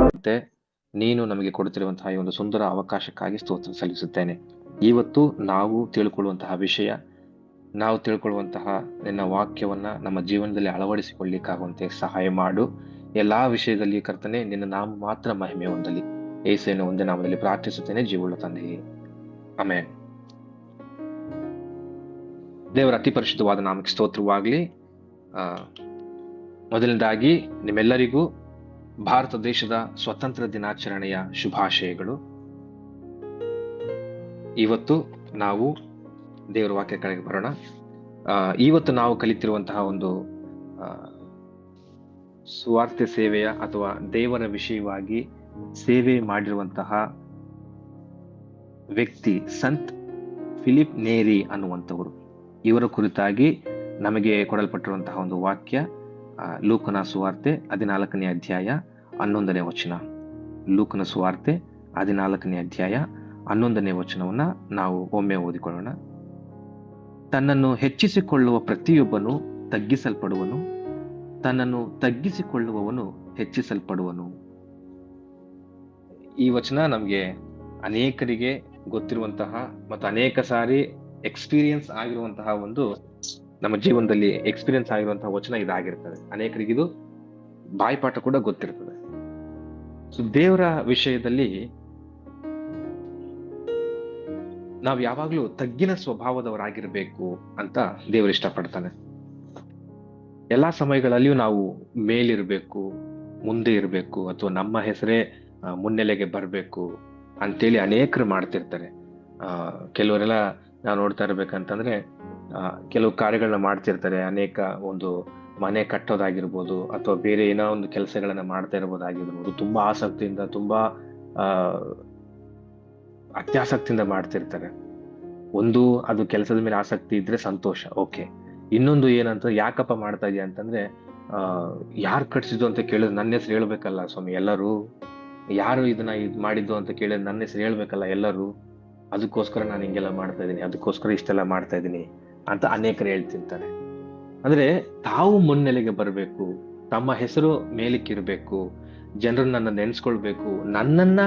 ಮತ್ತೆ ನೀನು ನಮಗೆ ಕೊಡುತ್ತಿರುವಂತಹ ಈ ಒಂದು ಸುಂದರ ಅವಕಾಶಕ್ಕಾಗಿ ಸ್ತೋತ್ರ ಸಲ್ಲಿಸುತ್ತೇನೆ. ಇವತ್ತು ನಾವು ತಿಳ್ಕೊಳ್ಳುವಂತಹ ವಿಷಯ, ನಾವು ತಿಳ್ಕೊಳ್ಳುವಂತಹ ನಿನ್ನ ವಾಕ್ಯವನ್ನ ನಮ್ಮ ಜೀವನದಲ್ಲಿ ಅಳವಡಿಸಿಕೊಳ್ಳಿಕ್ಕಾಗುವಂತೆ ಸಹಾಯ ಮಾಡು. ಎಲ್ಲಾ ವಿಷಯದಲ್ಲಿ ಕರ್ತನೆ ನಿನ್ನ ನಾಮ ಮಾತ್ರ ಮಹಿಮೆ ಹೊಂದಲಿ. ಯೇಸುವಿನ ಒಂದೇ ನಾಮದಲ್ಲಿ ಪ್ರಾರ್ಥಿಸುತ್ತೇನೆ, ಜೀವವುಳ್ಳ ತಂದೆಯೇ, ಆಮೆನ್. ದೇವರ ಅತಿ ಪರಿಶುದ್ಧವಾದ ನಾಮಕ್ಕೆ ಸ್ತೋತ್ರವಾಗ್ಲಿ. ಮೊದಲನೇದಾಗಿ ನಿಮ್ಮೆಲ್ಲರಿಗೂ ಭಾರತ ದೇಶದ ಸ್ವತಂತ್ರ ದಿನಾಚರಣೆಯ ಶುಭಾಶಯಗಳು. ಇವತ್ತು ನಾವು ದೇವರ ವಾಕ್ಯ ಕಡೆಗೆ ಬರೋಣ. ಇವತ್ತು ನಾವು ಕಲಿತಿರುವಂತಹ ಒಂದು ಸುವಾರ್ತೆ ಸೇವೆಯ ಅಥವಾ ದೇವರ ವಿಷಯವಾಗಿ ಸೇವೆ ಮಾಡಿರುವಂತಹ ವ್ಯಕ್ತಿ ಸಂತ್ ಫಿಲಿಪ್ ನೇರಿ ಅನ್ನುವಂಥವರು. ಇವರ ಕುರಿತಾಗಿ ನಮಗೆ ಕೊಡಲ್ಪಟ್ಟಿರುವಂತಹ ಒಂದು ವಾಕ್ಯ ಲೂಕನ ಸುವಾರ್ತೆ 14ನೇ ಅಧ್ಯಾಯ 11ನೇ ವಚನ. ಲೂಕನ ಸುವಾರ್ತೆ 14ನೇ ಅಧ್ಯಾಯ 11ನೇ ವಚನವನ್ನ ನಾವು ಒಮ್ಮೆ ಓದಿಕೊಳ್ಳೋಣ. ತನ್ನನ್ನು ಹೆಚ್ಚಿಸಿಕೊಳ್ಳುವ ಪ್ರತಿಯೊಬ್ಬನು ತಗ್ಗಿಸಲ್ಪಡುವನು, ತನ್ನನ್ನು ತಗ್ಗಿಸಿಕೊಳ್ಳುವವನು ಹೆಚ್ಚಿಸಲ್ಪಡುವನು. ಈ ವಚನ ನಮ್ಗೆ ಅನೇಕರಿಗೆ ಗೊತ್ತಿರುವಂತಹ ಮತ್ತು ಅನೇಕ ಸಾರಿ ಎಕ್ಸ್ಪೀರಿಯನ್ಸ್ ಆಗಿರುವಂತಹ ಒಂದು, ನಮ್ಮ ಜೀವನದಲ್ಲಿ ಎಕ್ಸ್ಪೀರಿಯನ್ಸ್ ಆಗಿರುವಂತಹ ವಚನ ಇದಾಗಿರ್ತದೆ. ಅನೇಕರಿಗಿದು ಬಾಯ್ಪಾಠ ಕೂಡ ಗೊತ್ತಿರ್ತದೆ. ಸೊ ದೇವರ ವಿಷಯದಲ್ಲಿ ನಾವು ಯಾವಾಗ್ಲೂ ತಗ್ಗಿನ ಸ್ವಭಾವದವರಾಗಿರ್ಬೇಕು ಅಂತ ದೇವರು ಇಷ್ಟಪಡ್ತಾನೆ. ಎಲ್ಲಾ ಸಮಯಗಳಲ್ಲಿಯೂ ನಾವು ಮೇಲಿರ್ಬೇಕು, ಮುಂದೆ ಇರ್ಬೇಕು, ಅಥವಾ ನಮ್ಮ ಹೆಸರೇ ಮುನ್ನೆಲೆಗೆ ಬರ್ಬೇಕು ಅಂತೇಳಿ ಅನೇಕರು ಮಾಡ್ತಿರ್ತಾರೆ. ಕೆಲವರೆಲ್ಲ ನಾವು ನೋಡ್ತಾ ಇರ್ಬೇಕಂತಂದ್ರೆ ಕೆಲವು ಕಾರ್ಯಗಳನ್ನ ಮಾಡ್ತಿರ್ತಾರೆ. ಅನೇಕ ಒಂದು ಮನೆ ಕಟ್ಟೋದಾಗಿರ್ಬೋದು ಅಥವಾ ಬೇರೆ ಏನೋ ಒಂದು ಕೆಲಸಗಳನ್ನ ಮಾಡ್ತಾ ಇರ್ಬೋದಾಗಿರ್ಬೋದು. ತುಂಬಾ ಆಸಕ್ತಿಯಿಂದ, ತುಂಬಾ ಅತ್ಯಾಸಕ್ತಿಯಿಂದ ಮಾಡ್ತಿರ್ತಾರೆ. ಒಂದು, ಅದು ಕೆಲಸದ ಮೇಲೆ ಆಸಕ್ತಿ ಇದ್ರೆ ಸಂತೋಷ, ಓಕೆ. ಇನ್ನೊಂದು ಏನಂತ, ಯಾಕಪ್ಪ ಮಾಡ್ತಾ ಇದೀಯ ಅಂತಂದ್ರೆ ಯಾರು ಕಟ್ಸಿದ್ದು ಅಂತ ಕೇಳಿದ್ರೆ ನನ್ನ ಹೆಸರು ಹೇಳ್ಬೇಕಲ್ಲ ಸ್ವಾಮಿ ಎಲ್ಲರೂ. ಯಾರು ಇದನ್ನ ಮಾಡಿದ್ದು ಅಂತ ಕೇಳಿದ್ರೆ ನನ್ನ ಹೆಸರು ಹೇಳ್ಬೇಕಲ್ಲ ಎಲ್ಲರೂ. ಅದಕ್ಕೋಸ್ಕರ ನಾನು ಹಿಂಗೆಲ್ಲ ಮಾಡ್ತಾ ಇದ್ದೀನಿ, ಅದಕ್ಕೋಸ್ಕರ ಇಷ್ಟೆಲ್ಲ ಮಾಡ್ತಾ ಇದ್ದೀನಿ ಅಂತ ಅನೇಕರು ಹೇಳ್ತಿರ್ತಾರೆ. ಅಂದ್ರೆ ತಾವು ಮುನ್ನೆಲೆಗೆ ಬರಬೇಕು, ತಮ್ಮ ಹೆಸರು ಮೇಲಕ್ಕಿರ್ಬೇಕು, ಜನರು ನನ್ನ ನೆನ್ಸ್ಕೊಳ್ಬೇಕು, ನನ್ನನ್ನ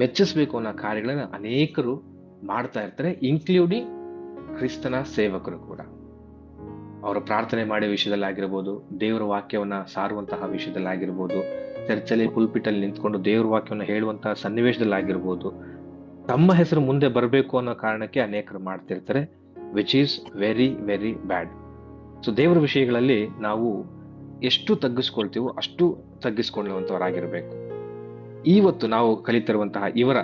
ಮೆಚ್ಚಿಸ್ಬೇಕು ಅನ್ನೋ ಕಾರ್ಯಗಳನ್ನ ಅನೇಕರು ಮಾಡ್ತಾ ಇರ್ತಾರೆ, ಇನ್ಕ್ಲೂಡಿಂಗ್ ಕ್ರಿಸ್ತನ ಸೇವಕರು ಕೂಡ. ಅವರ ಪ್ರಾರ್ಥನೆ ಮಾಡೋ ವಿಷಯದಲ್ಲಿ ಆಗಿರ್ಬೋದು, ದೇವರ ವಾಕ್ಯವನ್ನ ಸಾರುವಂತಹ ವಿಷಯದಲ್ಲಿ ಆಗಿರ್ಬೋದು, ಚರ್ಚಲ್ಲಿ ಪುಲ್ಪಿಟಲ್ಲಿ ನಿಂತ್ಕೊಂಡು ದೇವರ ವಾಕ್ಯವನ್ನ ಹೇಳುವಂತಹ ಸನ್ನಿವೇಶದಲ್ಲಿ ಆಗಿರ್ಬೋದು, ತಮ್ಮ ಹೆಸರು ಮುಂದೆ ಬರಬೇಕು ಅನ್ನೋ ಕಾರಣಕ್ಕೆ ಅನೇಕರು ಮಾಡ್ತಿರ್ತಾರೆ, which is very very bad. So ದೇವರ ವಿಷಯಗಳಲ್ಲಿ ನಾವು ಎಷ್ಟು ತಗ್ಗಿಸ್ಕೊಳ್ತೀವೋ ಅಷ್ಟು ತಗ್ಗಿಸ್ಕೊಳ್ಳುವಂತವರಾಗಿರ್ಬೇಕು. ಇವತ್ತು ನಾವು ಕಲಿತಿರುವಂತಹ ಇವರ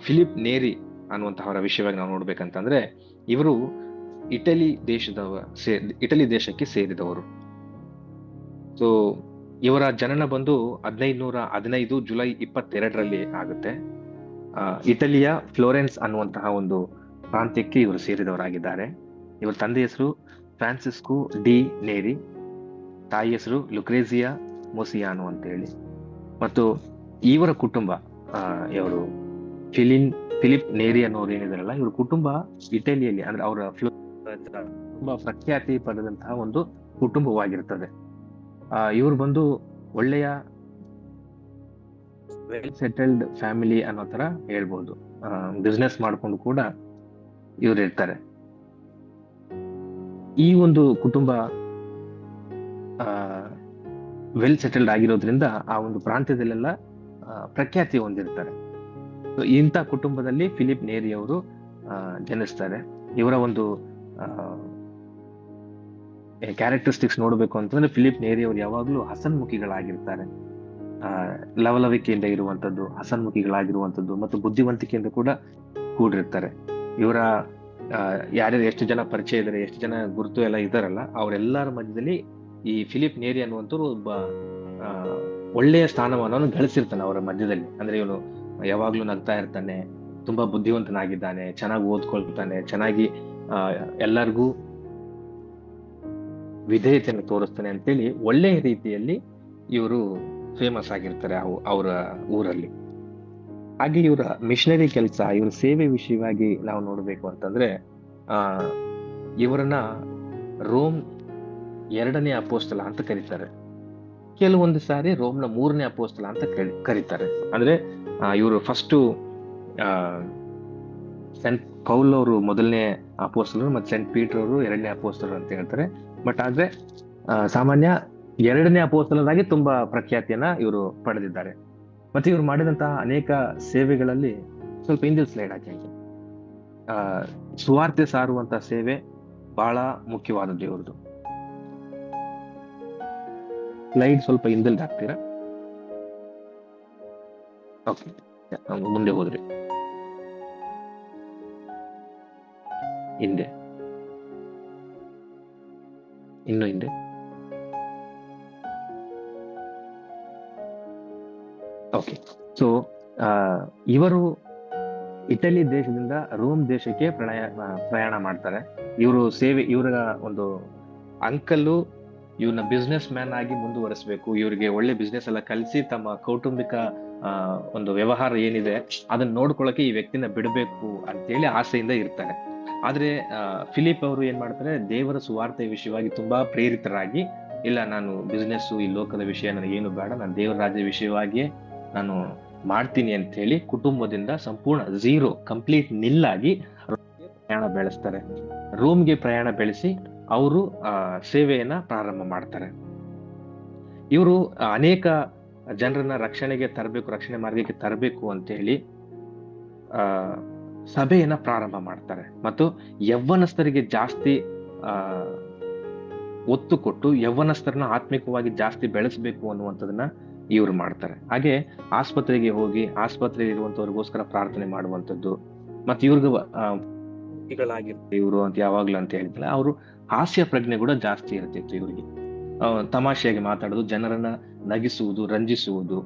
ಫಿಲಿಪ್ ನೇರಿ ಅನ್ನುವಂತಹವರ ವಿಷಯವಾಗಿ ನಾವು ನೋಡ್ಬೇಕಂತಂದ್ರೆ, ಇವರು ಇಟಲಿ ದೇಶಕ್ಕೆ ಸೇರಿದವರು. ಸೊ ಇವರ ಜನನ ಬಂದು 1515 ಜುಲೈ 22ರಲ್ಲಿ ಆಗುತ್ತೆ. ಇಟಲಿಯ ಫ್ಲೋರೆನ್ಸ್ ಅನ್ನುವಂತಹ ಒಂದು ಪ್ರಾಂತ್ಯಕ್ಕೆ ಇವರು ಸೇರಿದವರಾಗಿದ್ದಾರೆ. ಇವರ ತಂದೆ ಹೆಸರು ಫ್ರಾನ್ಸಿಸ್ಕೋ ಡಿ ನೇರಿ, ತಾಯಿ ಹೆಸರು ಲುಕ್ರೇಜಿಯಾ ಮೊಸಿಯಾನೋ ಅಂತ ಹೇಳಿ. ಮತ್ತು ಇವರ ಕುಟುಂಬ, ಇವರು ಫಿಲಿಪ್ ನೇರಿ ಅನ್ನೋರು ಏನಿದಾರಲ್ಲ, ಇವ್ರ ಕುಟುಂಬ ಇಟಲಿಯಲ್ಲಿ, ಅಂದ್ರೆ ಅವರ ತುಂಬಾ ಪ್ರಖ್ಯಾತಿ ಪಡೆದಂತಹ ಒಂದು ಕುಟುಂಬವಾಗಿರ್ತದೆ. ಇವ್ರು ಬಂದು ಒಳ್ಳೆಯ ವೆಲ್ ಸೆಟಲ್ಡ್ ಫ್ಯಾಮಿಲಿ ಅನ್ನೋ ತರ ಹೇಳ್ಬೋದು. ಬಿಸ್ನೆಸ್ ಮಾಡ್ಕೊಂಡು ಕೂಡ ಇವ್ರು ಇರ್ತಾರೆ. ಈ ಒಂದು ಕುಟುಂಬ ವೆಲ್ ಸೆಟಲ್ಡ್ ಆಗಿರೋದ್ರಿಂದ ಆ ಒಂದು ಪ್ರಾಂತ್ಯದಲ್ಲೆಲ್ಲ ಪ್ರಖ್ಯಾತಿ ಹೊಂದಿರ್ತಾರೆ. ಇಂಥ ಕುಟುಂಬದಲ್ಲಿ ಫಿಲಿಪ್ ನೇರಿ ಅವರು ಜನಿಸ್ತಾರೆ. ಇವರ ಒಂದು ಕ್ಯಾರೆಕ್ಟರಿಸ್ಟಿಕ್ಸ್ ನೋಡ್ಬೇಕು ಅಂತಂದ್ರೆ, ಫಿಲಿಪ್ ನೇರಿ ಅವರು ಯಾವಾಗ್ಲೂ ಹಸನ್ಮುಖಿಗಳಾಗಿರ್ತಾರೆ. ಲವಲವಿಕೆಯಿಂದ ಇರುವಂತದ್ದು, ಹಸನ್ಮುಖಿಗಳಾಗಿರುವಂತದ್ದು ಮತ್ತು ಬುದ್ಧಿವಂತಿಕೆಯಿಂದ ಕೂಡ ಕೂಡಿರ್ತಾರೆ. ಇವರ ಯಾರ್ಯಾರು ಎಷ್ಟು ಜನ ಪರಿಚಯ ಇದ್ದಾರೆ, ಎಷ್ಟು ಜನ ಗುರುತು ಎಲ್ಲ ಇದ್ದಾರಲ್ಲ, ಅವರೆಲ್ಲರ ಮಧ್ಯದಲ್ಲಿ ಈ ಫಿಲಿಪ್ ನೇರಿ ಅನ್ನುವಂಥವ್ರು ಒಬ್ಬ ಒಳ್ಳೆಯ ಸ್ಥಾನಮಾನವನ್ನು ಗಳಿಸಿರ್ತಾನೆ ಅವರ ಮಧ್ಯದಲ್ಲಿ. ಅಂದ್ರೆ ಇವನು ಯಾವಾಗ್ಲೂ ನಗ್ತಾ ಇರ್ತಾನೆ, ತುಂಬಾ ಬುದ್ಧಿವಂತನಾಗಿದ್ದಾನೆ, ಚೆನ್ನಾಗಿ ಓದ್ಕೊಳ್ತಾನೆ, ಚೆನ್ನಾಗಿ ಎಲ್ಲರಿಗೂ ವಿಧೇಯತೆಯನ್ನು ತೋರಿಸ್ತಾನೆ ಅಂತೇಳಿ ಒಳ್ಳೆಯ ರೀತಿಯಲ್ಲಿ ಇವರು ಫೇಮಸ್ ಆಗಿರ್ತಾರೆ ಅವರ ಊರಲ್ಲಿ. ಹಾಗೆ ಇವರ ಮಿಷನರಿ ಕೆಲಸ, ಇವರ ಸೇವೆ ವಿಷಯವಾಗಿ ನಾವು ನೋಡ್ಬೇಕು ಅಂತಂದ್ರೆ, ಆ ಇವರನ್ನ ರೋಮ್ 2ನೇ ಅಪೋಸ್ತಲ ಅಂತ ಕರೀತಾರೆ. ಕೆಲವೊಂದು ಸಾರಿ ರೋಮ್ನ 3ನೇ ಅಪೋಸ್ತಲ ಅಂತ ಕರೀತಾರೆ. ಅಂದ್ರೆ ಇವರು ಫಸ್ಟು ಸೆಂಟ್ ಪೌಲ್ ಅವರು 1ನೇ ಅಪೋಸ್ತಲರು ಮತ್ತು ಸೆಂಟ್ ಪೀಟರ್ ಅವರು 2ನೇ ಅಪೋಸ್ತಲರು ಅಂತ ಹೇಳ್ತಾರೆ. ಬಟ್ ಆದ್ರೆ ಸಾಮಾನ್ಯ 2ನೇ ಅಪೋಸ್ತಲರಾಗಿ ತುಂಬಾ ಪ್ರಖ್ಯಾತಿಯನ್ನ ಇವರು ಪಡೆದಿದ್ದಾರೆ. ಮತ್ತೆ ಇವರು ಮಾಡಿದಂತಹ ಅನೇಕ ಸೇವೆಗಳಲ್ಲಿ ಸ್ವಲ್ಪ ಹಿಂದಿನ ಸ್ಲೈಡ್ ಹಾಕಿ. ಸುವಾರ್ತೆ ಸಾರುವಂತಹ ಸೇವೆ ಬಹಳ ಮುಖ್ಯವಾದದ್ದು ಇವ್ರದ್ದು. ಸ್ಲೈಡ್ ಸ್ವಲ್ಪ ಹಿಂದಲ್ಲಿ ಹಾಕ್ತೀರಾ? ಓಕೆ, ಮುಂದೆ ಹೋದ್ರಿ. ಹಿಂದೆ, ಇನ್ನು ಹಿಂದೆ. ಓಕೆ, ಸೊ ಇವರು ಇಟಲಿ ದೇಶದಿಂದ ರೋಮ್ ದೇಶಕ್ಕೆ ಪ್ರಯಾಣ ಮಾಡ್ತಾರೆ. ಇವರು ಸೇವೆ, ಇವರ ಒಂದು ಅಂಕಲ್ಲು ಇವ್ರನ್ನ ಬಿಸ್ನೆಸ್ ಮ್ಯಾನ್ ಆಗಿ ಮುಂದುವರಿಸಬೇಕು, ಇವರಿಗೆ ಒಳ್ಳೆ ಬಿಸ್ನೆಸ್ ಎಲ್ಲ ಕಲಿಸಿ ತಮ್ಮ ಕೌಟುಂಬಿಕ ಒಂದು ವ್ಯವಹಾರ ಏನಿದೆ ಅದನ್ನ ನೋಡ್ಕೊಳ್ಳೋಕೆ ಈ ವ್ಯಕ್ತಿನ ಬಿಡಬೇಕು ಅಂತೇಳಿ ಆಸೆಯಿಂದ ಇರ್ತಾರೆ. ಆದ್ರೆ ಫಿಲಿಪ್ ಅವರು ಏನ್ ಮಾಡ್ತಾರೆ, ದೇವರ ಸುವಾರ್ತೆ ವಿಷಯವಾಗಿ ತುಂಬಾ ಪ್ರೇರಿತರಾಗಿ, ಇಲ್ಲ ನಾನು ಬಿಸ್ನೆಸ್ ಈ ಲೋಕದ ವಿಷಯ ನನಗೆ ಏನು ಬೇಡ, ನಾನು ದೇವರ ರಾಜ್ಯ ವಿಷಯವಾಗಿಯೇ ನಾನು ಮಾಡ್ತೀನಿ ಅಂತ ಹೇಳಿ ಕುಟುಂಬದಿಂದ ಸಂಪೂರ್ಣ ಕಂಪ್ಲೀಟ್ ನಿಲ್ಲಾಗಿ ಪ್ರಯಾಣ ಬೆಳೆಸ್ತಾರೆ. ರೋಮ್ಗೆ ಪ್ರಯಾಣ ಬೆಳೆಸಿ ಅವರು ಸೇವೆಯನ್ನ ಪ್ರಾರಂಭ ಮಾಡ್ತಾರೆ. ಇವರು ಅನೇಕ ಜನರನ್ನ ರಕ್ಷಣೆ ಮಾರ್ಗಕ್ಕೆ ತರಬೇಕು ಅಂತ ಹೇಳಿ ಸಭೆಯನ್ನ ಪ್ರಾರಂಭ ಮಾಡ್ತಾರೆ. ಮತ್ತು ಯವ್ವನಸ್ಥರಿಗೆ ಜಾಸ್ತಿ ಒತ್ತು ಕೊಟ್ಟು ಯವ್ವನಸ್ಥರನ್ನ ಆತ್ಮಿಕವಾಗಿ ಜಾಸ್ತಿ ಬೆಳೆಸಬೇಕು ಅನ್ನುವಂಥದ್ದನ್ನ ಇವ್ರು ಮಾಡ್ತಾರೆ. ಹಾಗೆ ಆಸ್ಪತ್ರೆಗೆ ಹೋಗಿ ಆಸ್ಪತ್ರೆಯಲ್ಲಿ ಇರುವಂತವ್ರಿಗೋಸ್ಕರ ಪ್ರಾರ್ಥನೆ ಮಾಡುವಂಥದ್ದು. ಮತ್ತೆ ಇವ್ರಿಗೆ ಇವರು ಅಂತ ಯಾವಾಗ್ಲೂ ಅಂತ ಹೇಳಿದ್ರೆ ಅವರು ಹಾಸ್ಯ ಪ್ರಜ್ಞೆ ಕೂಡ ಜಾಸ್ತಿ ಇರ್ತಿತ್ತು ಇವರಿಗೆ. ತಮಾಷೆಯಾಗಿ ಮಾತಾಡೋದು, ಜನರನ್ನ ನಗಿಸುವುದು, ರಂಜಿಸುವುದು,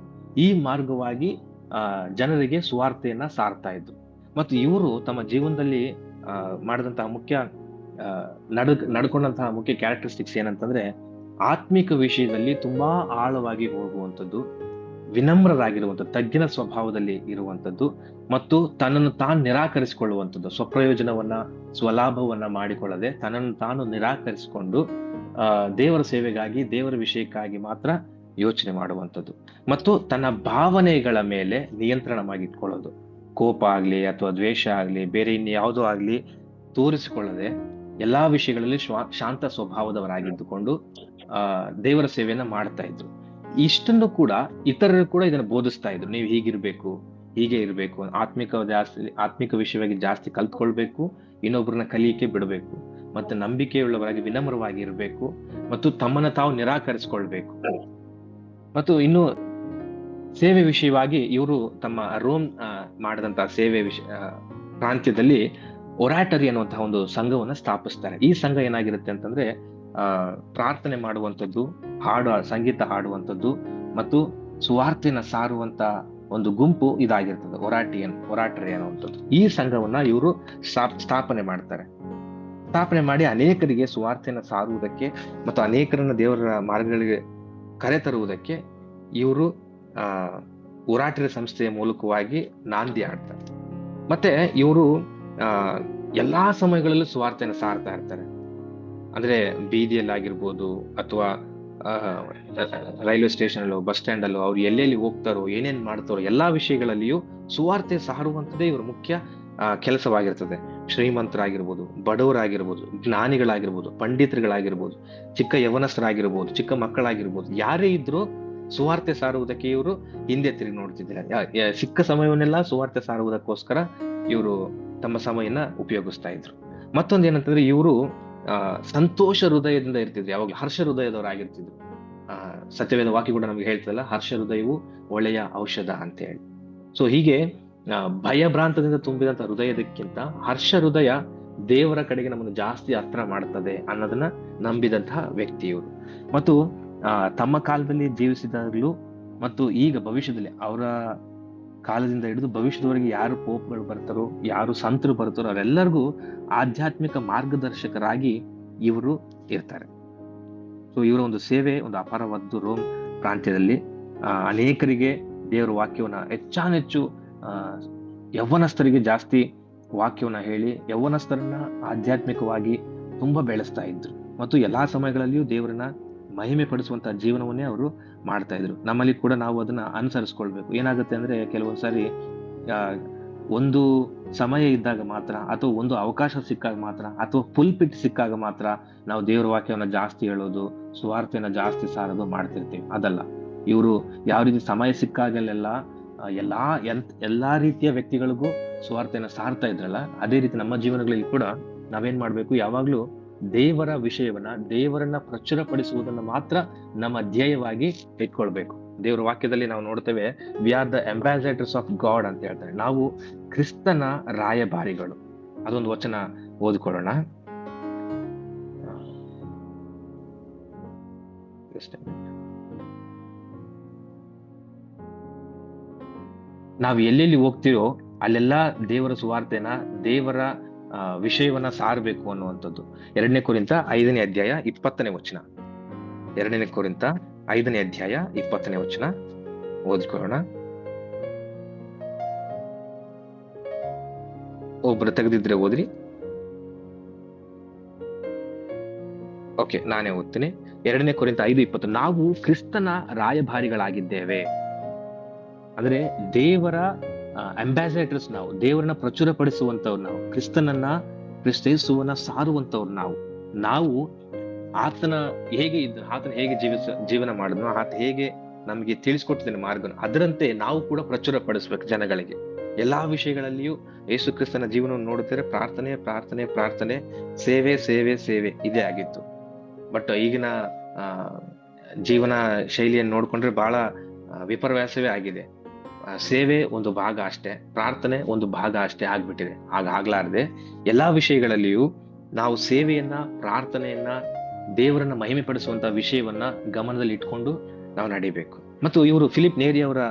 ಈ ಮಾರ್ಗವಾಗಿ ಜನರಿಗೆ ಸುವಾರ್ತೆಯನ್ನ ಸಾರ್ತಾ ಇದ್ರು. ಮತ್ತು ಇವರು ತಮ್ಮ ಜೀವನದಲ್ಲಿ ಮಾಡಿದಂತಹ ನಡ್ಕೊಂಡಂತಹ ಮುಖ್ಯ ಕ್ಯಾರೆಕ್ಟರಿಸ್ಟಿಕ್ಸ್ ಏನಂತಂದ್ರೆ, ಆತ್ಮಿಕ ವಿಷಯದಲ್ಲಿ ತುಂಬಾ ಆಳವಾಗಿ ಹೋಗುವಂಥದ್ದು, ವಿನಮ್ರರಾಗಿರುವಂಥದ್ದು, ತಗ್ಗಿನ ಸ್ವಭಾವದಲ್ಲಿ ಇರುವಂಥದ್ದು, ಮತ್ತು ತನ್ನನ್ನು ತಾನು ನಿರಾಕರಿಸಿಕೊಳ್ಳುವಂಥದ್ದು, ಸ್ವಪ್ರಯೋಜನವನ್ನ ಸ್ವಲಾಭವನ್ನ ಮಾಡಿಕೊಳ್ಳದೆ ತನ್ನನ್ನು ತಾನು ನಿರಾಕರಿಸಿಕೊಂಡು ದೇವರ ಸೇವೆಗಾಗಿ ದೇವರ ವಿಷಯಕ್ಕಾಗಿ ಮಾತ್ರ ಯೋಚನೆ ಮಾಡುವಂಥದ್ದು, ಮತ್ತು ತನ್ನ ಭಾವನೆಗಳ ಮೇಲೆ ನಿಯಂತ್ರಣ ಮಾಡಿಟ್ಕೊಳ್ಳೋದು. ಕೋಪ ಆಗ್ಲಿ ಅಥವಾ ದ್ವೇಷ ಆಗ್ಲಿ ಬೇರೆ ಇನ್ಯಾವುದೋ ಆಗ್ಲಿ ತೋರಿಸಿಕೊಳ್ಳದೆ ಎಲ್ಲಾ ವಿಷಯಗಳಲ್ಲಿ ಶಾಂತ ಸ್ವಭಾವದವರಾಗಿದ್ದುಕೊಂಡು ದೇವರ ಸೇವೆಯನ್ನ ಮಾಡ್ತಾ ಇದ್ರು. ಇಷ್ಟನ್ನು ಕೂಡ ಇತರರು ಕೂಡ ಇದನ್ನು ಬೋಧಿಸ್ತಾ ಇದ್ರು, ನೀವು ಹೀಗೆ ಇರ್ಬೇಕು, ಆತ್ಮಿಕ ವಿಷಯವಾಗಿ ಜಾಸ್ತಿ ಕಲ್ತ್ಕೊಳ್ಬೇಕು, ಇನ್ನೊಬ್ಬರನ್ನ ಕಲಿಯಕ್ಕೆ ಬಿಡಬೇಕು, ಮತ್ತೆ ನಂಬಿಕೆಯುಳ್ಳವರಾಗಿ ವಿನಮ್ರವಾಗಿ ಇರಬೇಕು, ಮತ್ತು ತಮ್ಮನ್ನ ತಾವು ನಿರಾಕರಿಸಿಕೊಳ್ಬೇಕು. ಮತ್ತು ಇನ್ನು ಸೇವೆ ವಿಷಯವಾಗಿ ಇವರು ತಮ್ಮ ರೋಮ್ ಮಾಡಿದಂತಹ ಸೇವೆ ಪ್ರಾಂತ್ಯದಲ್ಲಿ ಒರಾಟರಿ ಅನ್ನುವಂತಹ ಒಂದು ಸಂಘವನ್ನ ಸ್ಥಾಪಿಸ್ತಾರೆ. ಈ ಸಂಘ ಏನಾಗಿರುತ್ತೆ ಅಂತಂದ್ರೆ ಪ್ರಾರ್ಥನೆ ಮಾಡುವಂಥದ್ದು, ಸಂಗೀತ ಹಾಡುವಂಥದ್ದು ಮತ್ತು ಸುವಾರ್ತೆನ ಸಾರುವಂತ ಒಂದು ಗುಂಪು ಇದಾಗಿರ್ತದೆ, ಒರಾಟರಿ ಅನ್ನುವಂಥದ್ದು. ಈ ಸಂಘವನ್ನ ಇವರು ಸ್ಥಾಪನೆ ಮಾಡಿ ಅನೇಕರಿಗೆ ಸುವಾರ್ತೆನ ಸಾರುವುದಕ್ಕೆ ಮತ್ತು ಅನೇಕರನ್ನ ದೇವರ ಮಾರ್ಗಗಳಿಗೆ ಕರೆತರುವುದಕ್ಕೆ ಇವರು ಒರಾಟರಿ ಸಂಸ್ಥೆಯ ಮೂಲಕವಾಗಿ ನಾಂದಿ ಆಡ್ತಾರೆ. ಮತ್ತೆ ಇವರು ಎಲ್ಲಾ ಸಮಯಗಳಲ್ಲೂ ಸುವಾರ್ತೆನ ಸಾರ್ತಾ ಇರ್ತಾರೆ. ಅಂದ್ರೆ ಬೀದಿಯಲ್ಲಾಗಿರ್ಬೋದು ಅಥವಾ ರೈಲ್ವೆ ಸ್ಟೇಷನ್ ಅಲ್ಲೋ ಬಸ್ ಸ್ಟ್ಯಾಂಡ್ ಅಲ್ಲೋ ಅವ್ರು ಎಲ್ಲೆಲ್ಲಿ ಹೋಗ್ತಾರೋ ಏನೇನ್ ಮಾಡ್ತಾರೋ ಎಲ್ಲಾ ವಿಷಯಗಳಲ್ಲಿಯೂ ಸುವಾರ್ತೆ ಸಾರುವಂಥದ್ದೇ ಇವ್ರ ಮುಖ್ಯ ಕೆಲಸವಾಗಿರ್ತದೆ. ಶ್ರೀಮಂತರಾಗಿರ್ಬೋದು, ಬಡವರಾಗಿರ್ಬೋದು, ಜ್ಞಾನಿಗಳಾಗಿರ್ಬೋದು, ಪಂಡಿತರುಗಳಾಗಿರ್ಬೋದು, ಚಿಕ್ಕ ಯವನಸ್ಥರಾಗಿರ್ಬೋದು, ಚಿಕ್ಕ ಮಕ್ಕಳಾಗಿರ್ಬೋದು, ಯಾರೇ ಇದ್ರು ಸುವಾರ್ತೆ ಸಾರುವುದಕ್ಕೆ ಇವರು ಹಿಂದೆ ತಿರುಗಿ ನೋಡ್ತಿದ್ದಾರೆ. ಸಿಕ್ಕ ಸಮಯವನ್ನೆಲ್ಲ ಸುವಾರ್ತೆ ಸಾರುವುದಕ್ಕೋಸ್ಕರ ಇವರು ತಮ್ಮ ಸಮಯನ ಉಪಯೋಗಿಸ್ತಾ ಇದ್ರು. ಮತ್ತೊಂದು ಏನಂತಂದ್ರೆ ಇವರು ಸಂತೋಷ ಹೃದಯದಿಂದ ಇರ್ತಿದ್ರು, ಯಾವಾಗ್ಲೂ ಹರ್ಷ ಹೃದಯದವರಾಗಿರ್ತಿದ್ರು. ಸತ್ಯವೇದ ವಾಕ್ಯ ಕೂಡ ನಮ್ಗೆ ಹೇಳ್ತದಲ್ಲ, ಹರ್ಷ ಹೃದಯವು ಒಳ್ಳೆಯ ಔಷಧ ಅಂತ ಹೇಳಿ. ಸೊ ಹೀಗೆ ಭಯಭ್ರಾಂತದಿಂದ ತುಂಬಿದಂತ ಹೃದಯದಕ್ಕಿಂತ ಹರ್ಷ ಹೃದಯ ದೇವರ ಕಡೆಗೆ ನಮ್ಮನ್ನು ಜಾಸ್ತಿ ಹತ್ರ ಮಾಡ್ತದೆ ಅನ್ನೋದನ್ನ ನಂಬಿದಂತಹ ವ್ಯಕ್ತಿ ಇವರು. ಮತ್ತು ತಮ್ಮ ಕಾಲದಲ್ಲಿ ಜೀವಿಸಿದಾಗಲೂ ಮತ್ತು ಈಗ ಭವಿಷ್ಯದಲ್ಲಿ ಅವರ ಕಾಲದಿಂದ ಹಿಡಿದು ಭವಿಷ್ಯದವರೆಗೆ ಯಾರು ಪೋಪ್ಗಳು ಬರ್ತಾರೋ, ಯಾರು ಸಂತರು ಬರ್ತಾರೋ ಅವರೆಲ್ಲರಿಗೂ ಆಧ್ಯಾತ್ಮಿಕ ಮಾರ್ಗದರ್ಶಕರಾಗಿ ಇವರು ಇರ್ತಾರೆ. ಸೊ ಇವರ ಒಂದು ಸೇವೆ ಒಂದು ಅಪಾರವಾದ್ದು. ರೋಮ್ ಪ್ರಾಂತ್ಯದಲ್ಲಿ ಅನೇಕರಿಗೆ ದೇವರ ವಾಕ್ಯವನ್ನ ಹೆಚ್ಚಾನೆಚ್ಚು ಯವ್ವನಸ್ಥರಿಗೆ ಜಾಸ್ತಿ ವಾಕ್ಯವನ್ನ ಹೇಳಿ ಯೌವನಸ್ಥರನ್ನ ಆಧ್ಯಾತ್ಮಿಕವಾಗಿ ತುಂಬಾ ಬೆಳೆಸ್ತಾ ಇದ್ರು. ಮತ್ತು ಎಲ್ಲಾ ಸಮಯಗಳಲ್ಲಿಯೂ ದೇವರನ್ನ ಮಹಿಮೆ ಪಡಿಸುವಂತಹ ಜೀವನವನ್ನೇ ಅವರು ಮಾಡ್ತಾ ಇದ್ರು. ನಮ್ಮಲ್ಲಿ ಕೂಡ ನಾವು ಅದನ್ನ ಅನುಸರಿಸ್ಕೊಳ್ಬೇಕು. ಏನಾಗುತ್ತೆ ಅಂದ್ರೆ ಕೆಲವೊಂದ್ಸಾರಿ ಆ ಒಂದು ಸಮಯ ಇದ್ದಾಗ ಮಾತ್ರ, ಅಥವಾ ಒಂದು ಅವಕಾಶ ಸಿಕ್ಕಾಗ ಮಾತ್ರ, ಅಥವಾ ಫುಲ್ ಪಿಟ್ ಸಿಕ್ಕಾಗ ಮಾತ್ರ ನಾವು ದೇವರ ವಾಕ್ಯವನ್ನ ಜಾಸ್ತಿ ಹೇಳೋದು, ಸುವಾರ್ತೆಯನ್ನ ಜಾಸ್ತಿ ಸಾರೋದು ಮಾಡ್ತಿರ್ತೀವಿ. ಅದಲ್ಲ, ಇವರು ಯಾವ ರೀತಿ ಸಮಯ ಸಿಕ್ಕಾಗಲೆಲ್ಲ ಎಲ್ಲಾ ರೀತಿಯ ವ್ಯಕ್ತಿಗಳಿಗೂ ಸುವಾರ್ತೆಯನ್ನ ಸಾರ್ತಾ ಇದ್ರಲ್ಲ, ಅದೇ ರೀತಿ ನಮ್ಮ ಜೀವನಗಳಲ್ಲಿ ಕೂಡ ನಾವೇನ್ ಮಾಡ್ಬೇಕು, ಯಾವಾಗ್ಲೂ ದೇವರ ವಿಷಯವನ್ನ, ದೇವರನ್ನ ಪ್ರಚುರಪಡಿಸುವುದನ್ನ ಮಾತ್ರ ನಮ್ಮ ಧ್ಯೇಯವಾಗಿ ಇಟ್ಕೊಳ್ಬೇಕು. ದೇವರ ವಾಕ್ಯದಲ್ಲಿ ನಾವು ನೋಡ್ತೇವೆ, we are the ambassadors of god ಅಂತ ಹೇಳ್ತಾರೆ. ನಾವು ಕ್ರಿಸ್ತನ ರಾಯಭಾರಿಗಳು. ಅದೊಂದು ವಚನ ಓದಿಕೊಳ್ಳೋಣ. ನಾವು ಎಲ್ಲೆಲ್ಲಿ ಹೋಗ್ತೀವೋ ಅಲ್ಲೆಲ್ಲ ದೇವರ ಸುವಾರ್ತೆನ, ದೇವರ ವಿಷಯವನ್ನ ಸಾರಬೇಕು ಅನ್ನುವಂಥದ್ದು. 2 ಕೊರಿಂಥ 5ನೇ ಅಧ್ಯಾಯ 20ನೇ ವಚನ. 2 ಕೊರಿಂಥ 5ನೇ ಅಧ್ಯಾಯ 20ನೇ ವಚನ ಓದಿಕೊಳ್ಳೋಣ. ಒಬ್ರು ತೆಗೆದಿದ್ರೆ ಓದ್ರಿ. ಓಕೆ, ನಾನೇ ಓದ್ತೀನಿ. 2 ಕೊರಿಂಥ 5:20. ನಾವು ಕ್ರಿಸ್ತನ ರಾಯಭಾರಿಗಳಾಗಿದ್ದೇವೆ. ಅಂದ್ರೆ ದೇವರ ಅಂಬಾಸಡರ್ಸ್ ನಾವು, ದೇವರನ್ನ ಪ್ರಚುರಪಡಿಸುವಂತವ್ರು ನಾವು, ಕ್ರಿಸ್ತೇಸುವನ್ನ ಸಾರುವಂತವ್ರು ನಾವು ಆತನ ಹೇಗೆ ಇದ್ದು, ಆತನ ಹೇಗೆ ಜೀವನ ಮಾಡಿದ್ನೋ, ಆತ ಹೇಗೆ ನಮಗೆ ತಿಳಿಸ್ಕೊಟ್ಟಿದ್ದಾನೆ ಮಾರ್ಗನ, ಅದರಂತೆ ನಾವು ಕೂಡ ಪ್ರಚುರ ಪಡಿಸ್ಬೇಕು ಜನಗಳಿಗೆ. ಎಲ್ಲಾ ವಿಷಯಗಳಲ್ಲಿಯೂ ಯೇಸು ಕ್ರಿಸ್ತನ ಜೀವನವನ್ನು ನೋಡುತ್ತಾರೆ. ಪ್ರಾರ್ಥನೆ ಪ್ರಾರ್ಥನೆ ಪ್ರಾರ್ಥನೆ, ಸೇವೆ ಸೇವೆ ಸೇವೆ, ಇದೇ ಆಗಿತ್ತು. ಬಟ್ ಈಗಿನ ಜೀವನ ಶೈಲಿಯನ್ನು ನೋಡ್ಕೊಂಡ್ರೆ ಬಹಳ ವಿಪರ್ಯಾಸವೇ ಆಗಿದೆ. ಸೇವೆ ಒಂದು ಭಾಗ ಅಷ್ಟೇ, ಪ್ರಾರ್ಥನೆ ಒಂದು ಭಾಗ ಅಷ್ಟೇ ಆಗ್ಬಿಟ್ಟಿದೆ. ಆಗ್ಲಾರ್ದೆ ಎಲ್ಲಾ ವಿಷಯಗಳಲ್ಲಿಯೂ ನಾವು ಸೇವೆಯನ್ನ, ಪ್ರಾರ್ಥನೆಯನ್ನ, ದೇವರನ್ನ ಮಹಿಮೆ ಪಡಿಸುವಂತ ವಿಷಯವನ್ನ ಗಮನದಲ್ಲಿ ಇಟ್ಕೊಂಡು ನಾವು ನಡಿಬೇಕು. ಮತ್ತು ಇವರು ಫಿಲಿಪ್ ನೇರಿ ಅವರ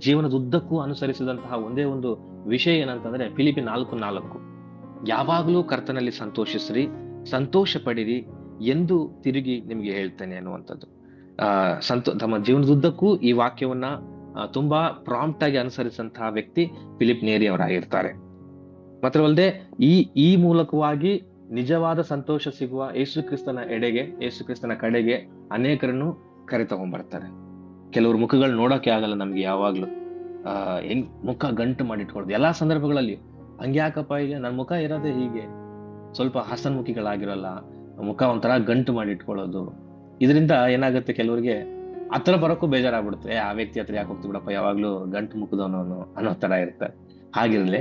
ಜೀವನದುದ್ದಕ್ಕೂ ಅನುಸರಿಸಿದಂತಹ ಒಂದೇ ಒಂದು ವಿಷಯ ಏನಂತಂದ್ರೆ ಫಿಲಿಪಿ 4:4, ಯಾವಾಗ್ಲೂ ಕರ್ತನಲ್ಲಿ ಸಂತೋಷಿಸ್ರಿ, ಸಂತೋಷ ಪಡಿರಿ ಎಂದು ತಿರುಗಿ ನಿಮ್ಗೆ ಹೇಳ್ತೇನೆ ಅನ್ನುವಂಥದ್ದು. ತಮ್ಮ ಜೀವನದುದ್ದಕ್ಕೂ ಈ ವಾಕ್ಯವನ್ನ ತುಂಬಾ ಪ್ರಾಂಪ್ಟ್ ಆಗಿ ಅನುಸರಿಸಿದಂತಹ ವ್ಯಕ್ತಿ ಫಿಲಿಪ್ ನೇರಿ ಅವರಾಗಿರ್ತಾರೆ. ಮಾತ್ರವಲ್ಲದೆ ಈ ಮೂಲಕವಾಗಿ ನಿಜವಾದ ಸಂತೋಷ ಸಿಗುವ ಯೇಸು ಕ್ರಿಸ್ತನ ಕಡೆಗೆ ಅನೇಕರನ್ನು ಕರೆತಗೊಂಡ್ಬರ್ತಾರೆ. ಕೆಲವರು ಮುಖಗಳು ನೋಡೋಕೆ ಆಗಲ್ಲ ನಮ್ಗೆ, ಯಾವಾಗ್ಲೂ ಹೆಂಗ್ ಮುಖ ಗಂಟು ಮಾಡಿಟ್ಕೊಳ್ಳೋದು ಎಲ್ಲಾ ಸಂದರ್ಭಗಳಲ್ಲಿ. ಹಂಗ್ಯಾಕಪ್ಪ ಈಗ ನನ್ನ ಮುಖ ಇರೋದೇ ಹೀಗೆ, ಸ್ವಲ್ಪ ಹಸನ್ಮುಖಿಗಳಾಗಿರಲ್ಲ, ಮುಖ ಒಂಥರ ಗಂಟು ಮಾಡಿಟ್ಕೊಳ್ಳೋದು. ಇದರಿಂದ ಏನಾಗುತ್ತೆ, ಕೆಲವರಿಗೆ ಹತ್ರ ಬರೋಕ್ಕೂ ಬೇಜಾರಾಗ್ಬಿಡುತ್ತೆ. ಆ ವ್ಯಕ್ತಿ ಹತ್ರ ಯಾಕೆ ಹೋಗ್ತಿ ಬಿಡಪ್ಪ, ಯಾವಾಗ್ಲೂ ಗಂಟು ಮುಖದವನು ಅನ್ನೋ ತರ ಇರ್ತಾರೆ. ಹಾಗಿರ್ಲಿ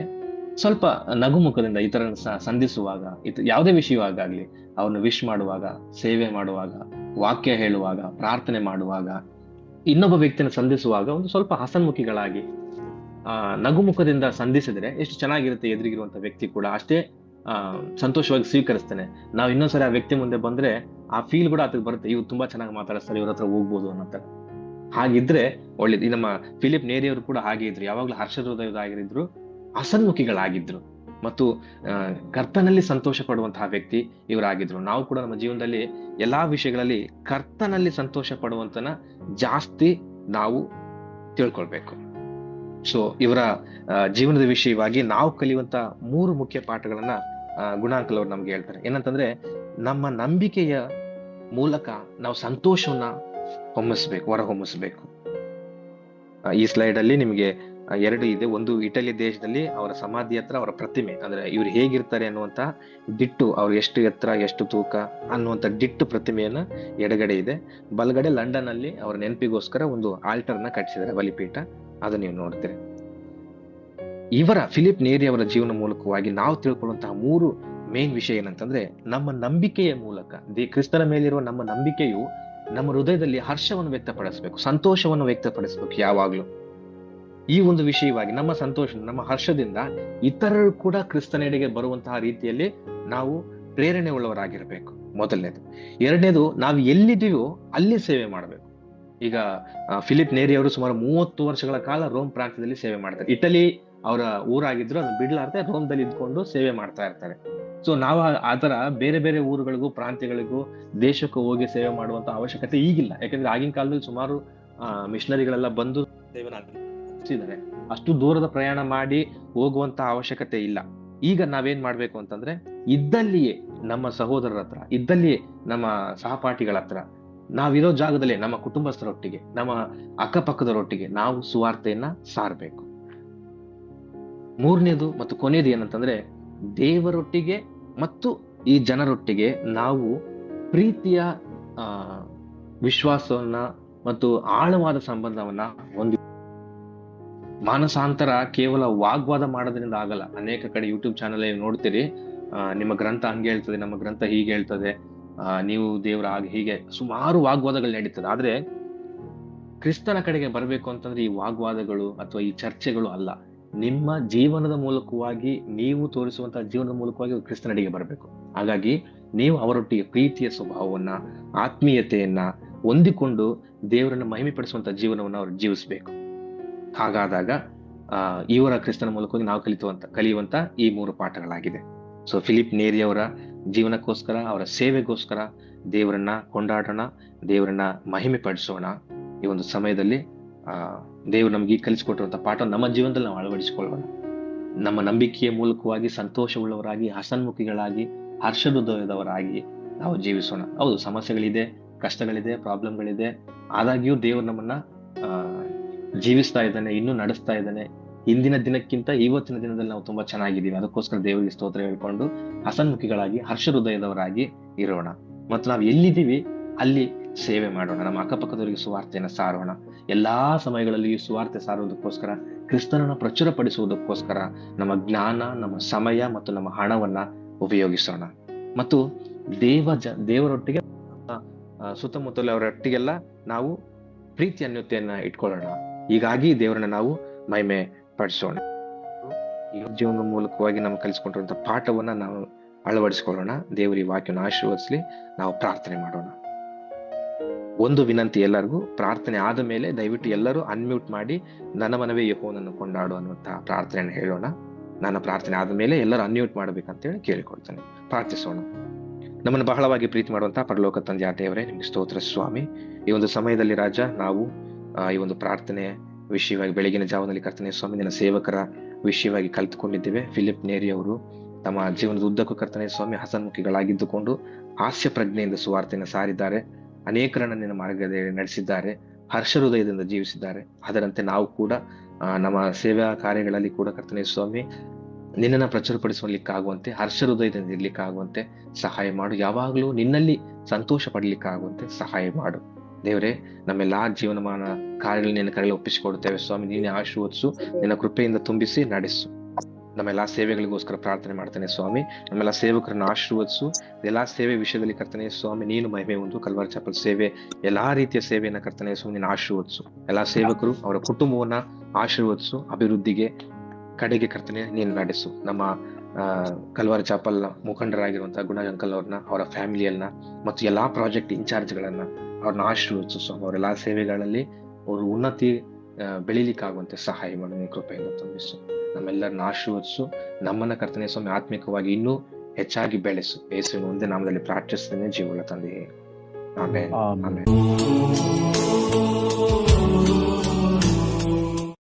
ಸ್ವಲ್ಪ ನಗು ಮುಖದಿಂದ ಈ ತರ ಸಂಧಿಸುವಾಗ, ಯಾವುದೇ ವಿಷಯವಾಗಲಿ, ಅವ್ರನ್ನ ವಿಶ್ ಮಾಡುವಾಗ, ಸೇವೆ ಮಾಡುವಾಗ, ವಾಕ್ಯ ಹೇಳುವಾಗ, ಪ್ರಾರ್ಥನೆ ಮಾಡುವಾಗ, ಇನ್ನೊಬ್ಬ ವ್ಯಕ್ತಿನ ಸಂಧಿಸುವಾಗ ಒಂದು ಸ್ವಲ್ಪ ಹಸನ್ಮುಖಿಗಳಾಗಿ ನಗುಮುಖದಿಂದ ಸಂಧಿಸಿದ್ರೆ ಎಷ್ಟು ಚೆನ್ನಾಗಿರುತ್ತೆ. ಎದುರಿಗಿರುವಂತ ವ್ಯಕ್ತಿ ಕೂಡ ಅಷ್ಟೇ ಸಂತೋಷವಾಗಿ ಸ್ವೀಕರಿಸ್ತಾನೆ. ನಾವು ಇನ್ನೊಂದ್ಸರಿ ಆ ವ್ಯಕ್ತಿ ಮುಂದೆ ಬಂದ್ರೆ ಆ ಫೀಲ್ ಕೂಡ ಅದಕ್ಕೆ ಬರುತ್ತೆ, ಇವ್ರು ತುಂಬಾ ಚೆನ್ನಾಗಿ ಮಾತಾಡಿಸ್ತಾರೆ, ಇವ್ರ ಹತ್ರ ಹೋಗ್ಬೋದು ಅನ್ನೋ ತರ. ಹಾಗಿದ್ರೆ ಒಳ್ಳೇದು. ಈ ನಮ್ಮ ಫಿಲಿಪ್ ನೇರಿ ಅವರು ಕೂಡ ಹಾಗೆ ಇದ್ರು, ಯಾವಾಗ್ಲೂ ಹರ್ಷಹೃದಯರಾಗಿದ್ರು, ಹಸನ್ಮುಖಿಗಳಾಗಿದ್ರು, ಮತ್ತು ಕರ್ತನಲ್ಲಿ ಸಂತೋಷ ಪಡುವಂತಹ ವ್ಯಕ್ತಿ ಇವರಾಗಿದ್ರು. ನಾವು ಕೂಡ ನಮ್ಮ ಜೀವನದಲ್ಲಿ ಎಲ್ಲಾ ವಿಷಯಗಳಲ್ಲಿ ಕರ್ತನಲ್ಲಿ ಸಂತೋಷ ಪಡುವಂತನ ಜಾಸ್ತಿ ನಾವು ತಿಳ್ಕೊಳ್ಬೇಕು. ಸೊ ಇವರ ಜೀವನದ ವಿಷಯವಾಗಿ ನಾವು ಕಲಿಯುವಂತ 3 ಮುಖ್ಯ ಪಾಠಗಳನ್ನ ಗುಣಾಂಕಲ್ ಅವರು ನಮ್ಗೆ ಹೇಳ್ತಾರೆ. ಏನಂತಂದ್ರೆ, ನಮ್ಮ ನಂಬಿಕೆಯ ಮೂಲಕ ನಾವು ಸಂತೋಷವನ್ನ ಹೊರಹೊಮ್ಮಿಸ್ಬೇಕು. ಈ ಸ್ಲೈಡ್ ಅಲ್ಲಿ ನಿಮ್ಗೆ 2 ಇದೆ. ಒಂದು, ಇಟಲಿ ದೇಶದಲ್ಲಿ ಅವರ ಸಮಾಧಿ ಹತ್ರ ಅವರ ಪ್ರತಿಮೆ, ಅಂದ್ರೆ ಇವ್ರು ಹೇಗಿರ್ತಾರೆ ಅನ್ನುವಂತ ದಿಟ್ಟು, ಅವ್ರು ಎಷ್ಟು ಎತ್ತರ, ಎಷ್ಟು ತೂಕ ಅನ್ನುವಂತ ದಿಟ್ಟು ಪ್ರತಿಮೆಯನ್ನ ಎಡಗಡೆ ಇದೆ. ಬಲಗಡೆ ಲಂಡನ್ ಅಲ್ಲಿ ಅವರ ನೆನಪಿಗೋಸ್ಕರ ಒಂದು ಆಲ್ಟರ್ನ ಕಟ್ಟಿಸಿದ್ದಾರೆ, ಬಲಿಪೀಠ. ಅದು ನೀವು ನೋಡ್ತೀರಿ. ಇವರ ಫಿಲಿಪ್ ನೇರಿ ಅವರ ಜೀವನ ಮೂಲಕವಾಗಿ ನಾವು ತಿಳ್ಕೊಳ್ಳುವಂತಹ 3 ಮೇನ್ ವಿಷಯ ಏನಂತಂದ್ರೆ, ನಮ್ಮ ನಂಬಿಕೆಯ ಮೂಲಕ ಕ್ರಿಸ್ತನ ಮೇಲಿರುವ ನಮ್ಮ ನಂಬಿಕೆಯು ನಮ್ಮ ಹೃದಯದಲ್ಲಿ ಹರ್ಷವನ್ನು ವ್ಯಕ್ತಪಡಿಸ್ಬೇಕು, ಸಂತೋಷವನ್ನು ವ್ಯಕ್ತಪಡಿಸ್ಬೇಕು. ಯಾವಾಗ್ಲೂ ಈ ಒಂದು ವಿಷಯವಾಗಿ ನಮ್ಮ ಸಂತೋಷ, ನಮ್ಮ ಹರ್ಷದಿಂದ ಇತರರು ಕೂಡ ಕ್ರಿಸ್ತನೆಡೆಗೆ ಬರುವಂತಹ ರೀತಿಯಲ್ಲಿ ನಾವು ಪ್ರೇರಣೆ ಉಳ್ಳವರಾಗಿರ್ಬೇಕು, ಮೊದಲನೇದು. 2ನೇದು, ನಾವು ಎಲ್ಲಿದ್ದೀವೋ ಅಲ್ಲಿ ಸೇವೆ ಮಾಡಬೇಕು. ಈಗ ಫಿಲಿಪ್ ನೇರಿ ಅವರು ಸುಮಾರು 30 ವರ್ಷಗಳ ಕಾಲ ರೋಮ್ ಪ್ರಾಂತ್ಯದಲ್ಲಿ ಸೇವೆ ಮಾಡ್ತಾರೆ. ಇಟಲಿ ಅವರ ಊರಾಗಿದ್ರು, ಅದನ್ನ ಬಿಡ್ಲಾರ್ದೆ ರೋಮ್ದಲ್ಲಿ ಇದ್ಕೊಂಡು ಸೇವೆ ಮಾಡ್ತಾ ಇರ್ತಾರೆ. ಸೊ ನಾವು ಆತರ ಬೇರೆ ಬೇರೆ ಊರುಗಳಿಗೂ, ಪ್ರಾಂತ್ಯಗಳಿಗೂ, ದೇಶಕ್ಕೂ ಹೋಗಿ ಸೇವೆ ಮಾಡುವಂತ ಅವಶ್ಯಕತೆ ಈಗಿಲ್ಲ. ಯಾಕಂದ್ರೆ ಆಗಿನ ಕಾಲದಲ್ಲಿ ಸುಮಾರು ಮಿಷನರಿಗಳೆಲ್ಲ ಬಂದು ಸೇವೆ ನಡೆಸಿದ್ದಾರೆ. ಅಷ್ಟು ದೂರದ ಪ್ರಯಾಣ ಮಾಡಿ ಹೋಗುವಂತ ಅವಶ್ಯಕತೆ ಇಲ್ಲ. ಈಗ ನಾವೇನ್ ಮಾಡ್ಬೇಕು ಅಂತಂದ್ರೆ, ಇದ್ದಲ್ಲಿಯೇ ನಮ್ಮ ಸಹೋದರರ ಹತ್ರ, ಇದ್ದಲ್ಲಿಯೇ ನಮ್ಮ ಸಹಪಾಠಿಗಳ ಹತ್ರ, ನಾವಿರೋ ಜಾಗದಲ್ಲೇ ನಮ್ಮ ಕುಟುಂಬಸ್ಥರೊಟ್ಟಿಗೆ, ನಮ್ಮ ಅಕ್ಕಪಕ್ಕದವರೊಟ್ಟಿಗೆ ನಾವು ಸುವಾರ್ತೆಯನ್ನ ಸಾರಬೇಕು. ಮೂರನೇದು ಮತ್ತು ಕೊನೆಯದು ಏನಂತಂದ್ರೆ, ದೇವರೊಟ್ಟಿಗೆ ಮತ್ತು ಈ ಜನರೊಟ್ಟಿಗೆ ನಾವು ಪ್ರೀತಿಯ ಆ ವಿಶ್ವಾಸವನ್ನ ಮತ್ತು ಆಳವಾದ ಸಂಬಂಧವನ್ನ ಹೊಂದಿ. ಮಾನಸಾಂತರ ಕೇವಲ ವಾಗ್ವಾದ ಮಾಡೋದ್ರಿಂದ ಆಗಲ್ಲ. ಅನೇಕ ಕಡೆ ಯೂಟ್ಯೂಬ್ ಚಾನಲ್ ನೋಡ್ತೀರಿ, ನಿಮ್ಮ ಗ್ರಂಥ ಹಂಗೆ ಹೇಳ್ತದೆ, ನಮ್ಮ ಗ್ರಂಥ ಹೀಗೆ ಹೇಳ್ತದೆ, ನೀವು ದೇವರ ಹಾಗೆ ಹೀಗೆ ಸುಮಾರು ವಾಗ್ವಾದಗಳು ನಡೀತದೆ. ಆದ್ರೆ ಕ್ರಿಸ್ತನ ಕಡೆಗೆ ಬರಬೇಕು ಅಂತಂದ್ರೆ ಈ ವಾಗ್ವಾದಗಳು ಅಥವಾ ಈ ಚರ್ಚೆಗಳು ಅಲ್ಲ. ನಿಮ್ಮ ಜೀವನದ ಮೂಲಕವಾಗಿ, ನೀವು ತೋರಿಸುವಂತಹ ಜೀವನದ ಮೂಲಕವಾಗಿ ಕ್ರಿಸ್ತನಡಿಗೆ ಬರಬೇಕು. ಹಾಗಾಗಿ ನೀವು ಅವರೊಟ್ಟಿಗೆ ಪ್ರೀತಿಯ ಸ್ವಭಾವವನ್ನ, ಆತ್ಮೀಯತೆಯನ್ನ ಹೊಂದಿಕೊಂಡು ದೇವರನ್ನ ಮಹಿಮೆ ಪಡಿಸುವಂತಹ ಜೀವನವನ್ನು ಅವರು ಜೀವಿಸಬೇಕು. ಹಾಗಾದಾಗ ಇವರ ಕ್ರಿಸ್ತನ ಮೂಲಕವಾಗಿ ನಾವು ಕಲಿಯುವಂತ ಈ 3 ಪಾಠಗಳಾಗಿದೆ. ಸೊ ಫಿಲಿಪ್ ನೇರಿ ಅವರ ಜೀವನಕ್ಕೋಸ್ಕರ, ಅವರ ಸೇವೆಗೋಸ್ಕರ ದೇವರನ್ನ ಕೊಂಡಾಡೋಣ, ದೇವರನ್ನ ಮಹಿಮೆ ಪಡಿಸೋಣ. ಈ ಒಂದು ಸಮಯದಲ್ಲಿ ದೇವರು ನಮ್ಗೆ ಕಲಿಸಿಕೊಟ್ಟಿರುವಂತಹ ಪಾಠ ನಮ್ಮ ಜೀವನದಲ್ಲಿ ನಾವು ಅಳವಡಿಸಿಕೊಳ್ಳೋಣ. ನಮ್ಮ ನಂಬಿಕೆಯ ಮೂಲಕವಾಗಿ ಸಂತೋಷವುಳ್ಳವರಾಗಿ, ಹಸನ್ಮುಖಿಗಳಾಗಿ, ಹರ್ಷಹೃದಯದವರಾಗಿ ನಾವು ಜೀವಿಸೋಣ. ಹೌದು, ಸಮಸ್ಯೆಗಳಿದೆ, ಕಷ್ಟಗಳಿದೆ, ಪ್ರಾಬ್ಲಮ್ಗಳಿದೆ. ಆದಾಗ್ಯೂ ದೇವರು ನಮ್ಮನ್ನ ಜೀವಿಸ್ತಾ ಇದ್ದಾನೆ, ಇನ್ನೂ ನಡೆಸ್ತಾ ಇದ್ದಾನೆ. ಹಿಂದಿನ ದಿನಕ್ಕಿಂತ ಇವತ್ತಿನ ದಿನದಲ್ಲಿ ನಾವು ತುಂಬಾ ಚೆನ್ನಾಗಿದ್ದೀವಿ. ಅದಕ್ಕೋಸ್ಕರ ದೇವರಿಗೆ ಸ್ತೋತ್ರ ಹೇಳ್ಕೊಂಡು ಹಸನ್ಮುಖಿಗಳಾಗಿ, ಹರ್ಷಹೃದಯದವರಾಗಿ ಇರೋಣ. ಮತ್ತು ನಾವು ಎಲ್ಲಿದ್ದೀವಿ ಅಲ್ಲಿ ಸೇವೆ ಮಾಡೋಣ. ನಮ್ಮ ಅಕ್ಕಪಕ್ಕದವರಿಗೆ ಸುವಾರ್ತೆಯನ್ನು ಸಾರೋಣ. ಎಲ್ಲಾ ಸಮಯಗಳಲ್ಲಿ ಈ ಸುವಾರ್ತೆ ಸಾರುವುದಕ್ಕೋಸ್ಕರ, ಕ್ರಿಸ್ತನನ್ನ ಪ್ರಚುರಪಡಿಸುವುದಕ್ಕೋಸ್ಕರ ನಮ್ಮ ಜ್ಞಾನ, ನಮ್ಮ ಸಮಯ ಮತ್ತು ನಮ್ಮ ಹಣವನ್ನ ಉಪಯೋಗಿಸೋಣ. ಮತ್ತು ದೇವರೊಟ್ಟಿಗೆ, ಸುತ್ತಮುತ್ತಲ ಅವರೊಟ್ಟಿಗೆಲ್ಲ ನಾವು ಪ್ರೀತಿ ಅನ್ಯೋನ್ಯತೆಯನ್ನ ಇಟ್ಕೊಳ್ಳೋಣ. ಹೀಗಾಗಿ ದೇವರನ್ನ ನಾವು ಮಹಿಮೆ ಪಡಿಸೋಣ. ಈ ಜೀವನದ ಮೂಲಕವಾಗಿ ನಾವು ಕಲಿಸಿಕೊಂಡಿರುವಂತಹ ಪಾಠವನ್ನ ನಾವು ಅಳವಡಿಸಿಕೊಳ್ಳೋಣ. ದೇವರ ಈ ವಾಕ್ಯವನ್ನು ಆಶೀರ್ವದಿಸಲಿ. ನಾವು ಪ್ರಾರ್ಥನೆ ಮಾಡೋಣ. ಒಂದು ವಿನಂತಿ, ಎಲ್ಲರಿಗೂ ಪ್ರಾರ್ಥನೆ ಆದ ಮೇಲೆ ದಯವಿಟ್ಟು ಎಲ್ಲರೂ ಅನ್ಮ್ಯೂಟ್ ಮಾಡಿ ನನ್ನ ಮನವೇ ಯೆಹೋವನನ್ನು ಕೊಂಡಾಡು ಅನ್ನುವಂತಹ ಪ್ರಾರ್ಥನೆಯನ್ನು ಹೇಳೋಣ. ನನ್ನ ಪ್ರಾರ್ಥನೆ ಆದ ಮೇಲೆ ಎಲ್ಲರೂ ಅನ್ಮ್ಯೂಟ್ ಮಾಡ್ಬೇಕಂತೇಳಿ ಕೇಳಿಕೊಳ್ತೇನೆ. ಪ್ರಾರ್ಥಿಸೋಣ. ನಮ್ಮನ್ನು ಬಹಳವಾಗಿ ಪ್ರೀತಿ ಮಾಡುವಂತಹ ಪರಲೋಕ ತಂದೆಯ ದೇವರೇ, ನಿಮ್ಗೆ ಸ್ತೋತ್ರ ಸ್ವಾಮಿ. ಈ ಒಂದು ಸಮಯದಲ್ಲಿ ರಾಜ, ನಾವು ಈ ಒಂದು ಪ್ರಾರ್ಥನೆ ವಿಷಯವಾಗಿ ಬೆಳಗಿನ ಜಾವದಲ್ಲಿ ಕರ್ತನೆ ಸ್ವಾಮಿ ನಿನ್ನ ಸೇವಕರ ವಿಷಯವಾಗಿ ಕಲಿತುಕೊಂಡಿದ್ದೇವೆ. ಫಿಲಿಪ್ ನೇರಿ ಅವರು ತಮ್ಮ ಜೀವನದ ಉದ್ದಕ್ಕೂ ಕರ್ತನೆ ಸ್ವಾಮಿ ಹಸನ್ಮುಖಿಗಳಾಗಿದ್ದುಕೊಂಡು ಹಾಸ್ಯ ಪ್ರಜ್ಞೆಯಿಂದ ಸುವಾರ್ತೆಯನ್ನು ಸಾರಿದ್ದಾರೆ. ಅನೇಕರನ್ನ ನಿನ್ನ ಮಾರ್ಗದಲ್ಲಿ ನಡೆಸಿದ್ದಾರೆ, ಹರ್ಷ ಹೃದಯದಿಂದ ಜೀವಿಸಿದ್ದಾರೆ. ಅದರಂತೆ ನಾವು ಕೂಡ ನಮ್ಮ ಸೇವಾ ಕಾರ್ಯಗಳಲ್ಲಿ ಕೂಡ ಕರ್ತನೆ ಸ್ವಾಮಿ ನಿನ್ನನ್ನ ಪ್ರಚುರಪಡಿಸಲಿಕ್ಕಾಗುವಂತೆ, ಹರ್ಷ ಹೃದಯದಿಂದ ಇರ್ಲಿಕ್ಕಾಗುವಂತೆ ಸಹಾಯ ಮಾಡು. ಯಾವಾಗಲೂ ನಿನ್ನಲ್ಲಿ ಸಂತೋಷ ಪಡ್ಲಿಕ್ಕಾಗುವಂತೆ ಸಹಾಯ ಮಾಡು ದೇವರೇ. ನಮ್ಮೆಲ್ಲಾ ಜೀವನಮಾನ ಕಾರ್ಯಗಳನ್ನ ನಿನ್ನ ಕರೆಯಲ್ಲಿ ಒಪ್ಪಿಸಿಕೊಡುತ್ತೇವೆ ಸ್ವಾಮಿ. ನೀನೇ ಆಶೀರ್ವದಿಸು, ನಿನ್ನ ಕೃಪೆಯಿಂದ ತುಂಬಿಸಿ ನಡೆಸು. ನಮ್ಮೆಲ್ಲಾ ಸೇವೆಗಳಿಗೋಸ್ಕರ ಪ್ರಾರ್ಥನೆ ಮಾಡ್ತೇನೆ ಸ್ವಾಮಿ. ನಮ್ಮೆಲ್ಲಾ ಸೇವಕರನ್ನ ಆಶೀರ್ವದಿಸು. ಎಲ್ಲಾ ಸೇವೆ ವಿಷಯದಲ್ಲಿ ಕರ್ತನೆ ಸ್ವಾಮಿ ನೀನು ಮಹಿಮೆ ಹೊಂದು. ಕಲ್ವಾರಿ ಚಾಪಲ್ ಸೇವೆ, ಎಲ್ಲಾ ರೀತಿಯ ಸೇವೆಯನ್ನ ಕರ್ತನೆ ಸ್ವಾಮಿ ನೀನು ಆಶೀರ್ವದಿಸು. ಎಲ್ಲಾ ಸೇವಕರು ಅವರ ಕುಟುಂಬವನ್ನ ಆಶೀರ್ವದಿಸು. ಅಭಿವೃದ್ಧಿಗೆ ಕಡೆಗೆ ಕರ್ತನೆ ನೀನು ನಡೆಸು. ನಮ್ಮ ಕಲ್ವಾರಿ ಚಾಪಲ್ ಮುಖಂಡರಾಗಿರುವಂತಹ ಗುಣ ಅಂಕಲ್ ಅವ್ರನ್ನ, ಅವರ ಫ್ಯಾಮಿಲಿಯನ್ನ ಮತ್ತು ಎಲ್ಲಾ ಪ್ರಾಜೆಕ್ಟ್ ಇನ್ಚಾರ್ಜ್ಗಳನ್ನ ಅವ್ರನ್ನ ಆಶೀರ್ವದಿಸು ಸ್ವಾಮಿ. ಅವರೆಲ್ಲಾ ಸೇವೆಗಳಲ್ಲಿ ಅವರು ಉನ್ನತಿ ಬೆಳಿಲಿಕ್ಕಾಗುವಂತೆ ಸಹಾಯ ಮಾಡು. ನಿನ್ನ ಕೃಪೆಯಿಂದ ತುಂಬಿಸು. ನಮ್ಮೆಲ್ಲರನ್ನ ಆಶೀರ್ವದಿಸು. ನಮ್ಮನ್ನ ಕರ್ತನೆ ಸ್ವಾಮಿ ಆತ್ಮಿಕವಾಗಿ ಇನ್ನೂ ಹೆಚ್ಚಾಗಿ ಬೆಳೆಸು. ಯೇಸುವಿನ ಒಂದೇ ನಾಮದಲ್ಲಿ ಪ್ರಾರ್ಥಿಸ್ತೇನೆ, ಜೀವಗಳ ತಂದೆಯೇ. ಆಮೆನ್. ಆಮೆನ್.